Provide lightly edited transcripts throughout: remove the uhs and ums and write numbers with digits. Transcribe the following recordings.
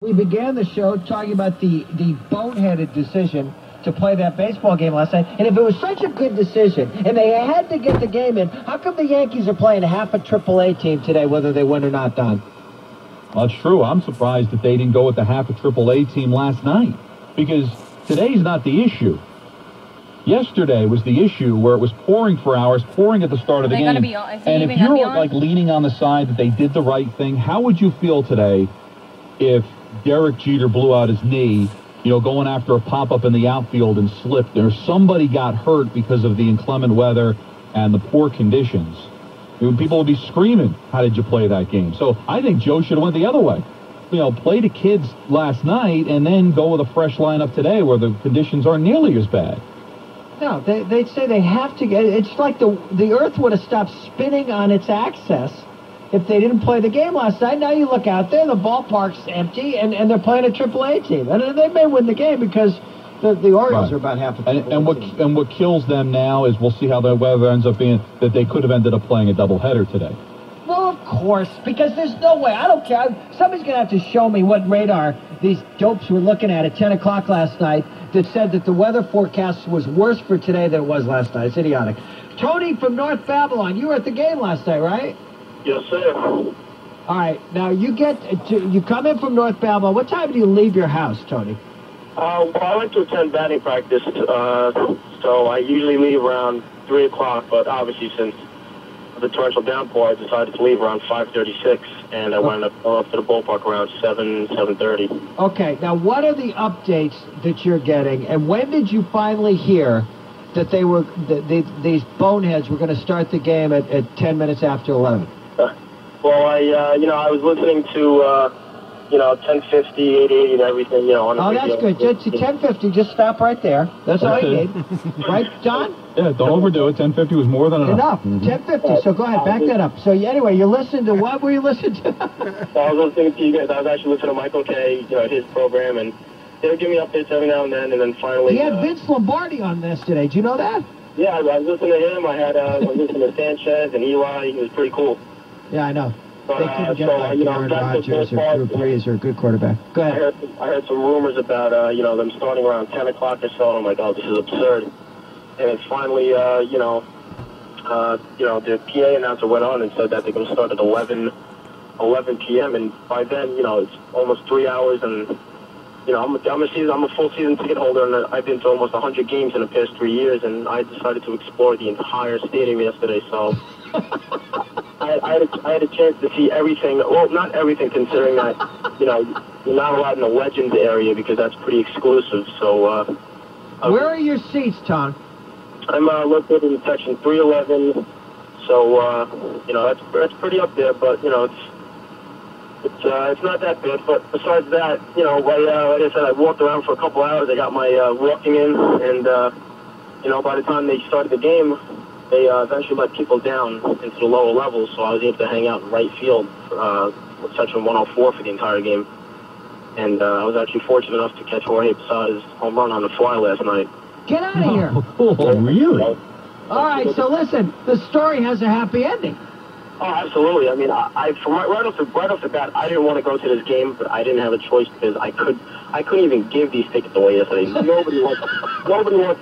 We began the show talking about the boneheaded decision to play that baseball game last night. And if it was such a good decision, and they had to get the game in, how come the Yankees are playing half a AAA team today, whether they win or not, Don? Well, that's true. I'm surprised that they didn't go with the half a AAA team last night, because today's not the issue. Yesterday was the issue, where it was pouring for hours, pouring at the start of the game. And if you're like leaning on the side that they did the right thing, how would you feel today if Derek Jeter blew out his knee, going after a pop-up in the outfield and slipped, or somebody got hurt because of the inclement weather and the poor conditions? People would be screaming, how did you play that game? So I think Joe should have went the other way. Play the kids last night and then go with a fresh lineup today where the conditions aren't nearly as bad. No, they'd say they have to get... It's like the Earth would have stopped spinning on its axis if they didn't play the game last night. Now you look out there, the ballpark's empty, and they're playing a AAA team. And they may win the game because the Orioles are about half a AAA team. And what kills them now is we'll see how the weather ends up being, that they could have ended up playing a doubleheader today. Well, of course, because there's no way. I don't care. Somebody's going to have to show me what radar these dopes were looking at 10 o'clock last night that said that the weather forecast was worse for today than it was last night. It's idiotic. Tony from North Babylon, you were at the game last night, right? Yes, sir. All right. Now, you come in from North Babylon. What time do you leave your house, Tony? Well, I went to attend batting practice, so I usually leave around 3 o'clock, but obviously since the torrential downpour, I decided to leave around 5:36, and I wound up going up to the ballpark around 7:30. Okay. Now, what are the updates that you're getting, and when did you finally hear that these boneheads were going to start the game at 10 minutes after 11? Well, I was listening to 1050, 880, and everything, on the radio. That's good. Just 1050, just stop right there. That's all you need. Right, John? Yeah, don't overdo it. 1050 was more than enough. 1050, so go ahead, back that up. So anyway, you're listening to what were you listening to? I was listening to you guys. I was actually listening to Michael K., his program, and they would give me updates every now and then finally... He had Vince Lombardi on this today. Did you know that? Yeah, I was listening to him. I was listening to Sanchez and Eli. It was pretty cool. Yeah, I know. They couldn't get like Aaron Rodgers or Drew Brees or a good quarterback. Go ahead. I heard some rumors about, them starting around 10 o'clock or so, and I'm like, oh, this is absurd. And it's finally, the PA announcer went on and said that they're going to start at 11 p.m., and by then, it's almost 3 hours, and, I'm a full season ticket holder, and I've been to almost 100 games in the past 3 years, and I decided to explore the entire stadium yesterday, so... I had a chance to see everything. Well, not everything, considering that, you're not allowed in the Legends area because that's pretty exclusive. So, where are your seats, Tom? I'm located in section 311. So, that's pretty up there. But it's not that bad. But besides that, like I said, I walked around for a couple hours. I got my walking in, and by the time they started the game, they eventually let people down into the lower levels, so I was able to hang out in right field, section 104 for the entire game. And I was actually fortunate enough to catch Jorge Posadas Homerun on the fly last night. Get out of here. Oh, really? All right, so listen, the story has a happy ending. Oh, absolutely. I mean, right off the bat, I didn't want to go to this game, but I didn't have a choice because I couldn't even give these tickets away yesterday. Nobody wants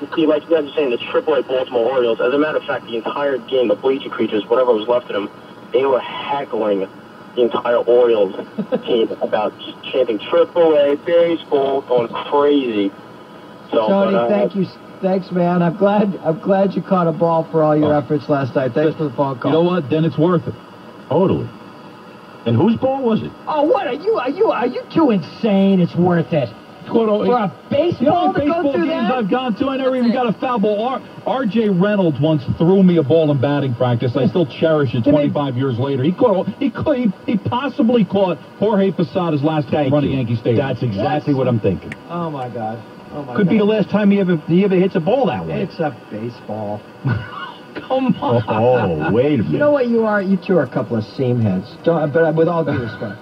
to see, like you guys are saying, the AAA Baltimore Orioles. As a matter of fact, the entire game, the bleacher creatures, whatever was left of them, they were heckling the entire Orioles team about chanting AAA baseball, going crazy. So, Tony, thank you. Thanks, man. I'm glad you caught a ball for all your efforts last night. Thanks for the phone call. You know what? Then it's worth it. Totally. And whose ball was it? Oh, what are you too insane? It's worth it. For a baseball to go through games that? I've gone to, I never even got a foul ball. R.J. Reynolds once threw me a ball in batting practice. I still cherish it 25 years later. He possibly caught Jorge Posadas last time running Yankee Stadium. That's exactly what I'm thinking. Oh my God. Could be the last time he ever hits a ball that way. It's a baseball. Come on. Oh, wait a minute. You know what you are? You two are a couple of seam heads. But with all due respect.